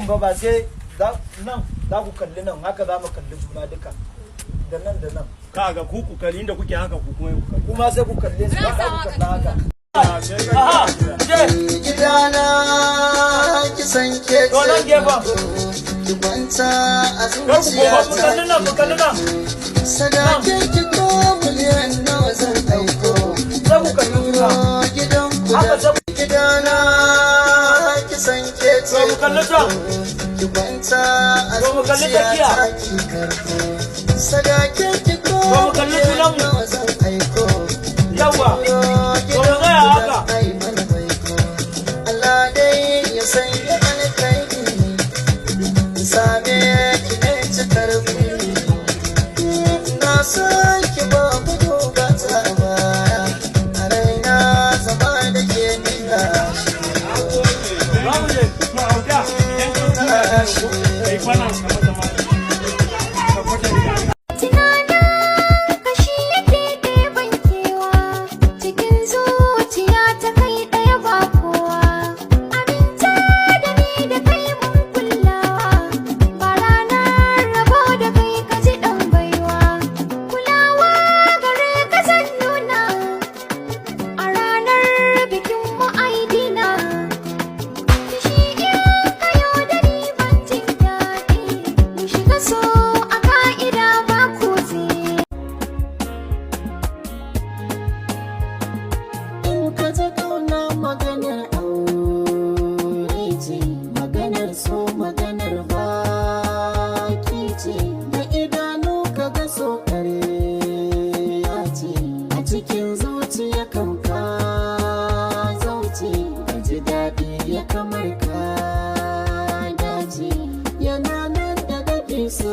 fa ba sai nan za ku kalli nan haka za mu kalli juna duka da nan da nan kaga ku kalli inda kuke haka ku kuma sai ku kalle su ba ku kalla haka gidana ki san ke to nan gefen ki kwanta a kar ku koma ku kalli zuciya nan ku kalli nan sadake ki ko miliyan nawa zan aiko sai ku kalli juna gidan ku haka da sai gidana ki san ke to ku kalli can ki kwanta a to mu kalli zuciya tsakiya ki karko sadake ki ko to mu kalli miliyan junanmu nawa zan aiko yawa to mu tsaya haka Allah dai ya sanya alkhairi same ki ne cikar buri na san ki ba gudu ba ta baya a raina zama da ke nuna zamu je to auda idan kun tura kai kwana kamar da mai ka kwata kashi yake ɗeban kewa cikin zuciya ta kai ɗaya ba kowa aminta da ni da kai mun kullawa ba ranar rabo da kai ka ji ɗan baiwa kulawa gare ka zan nuna a ranar bikin mu aidina kishi in kayo da ni ban jin daɗi mu shiga so a ka'ida ba kutse. in ka ta kauna maganar aure ce maganar so maganar baki ce da idanu ka ga so ya ce a cikin zuciya kan ka zauce ka ji daɗi ya kamar ka dace yana nan da daɗi so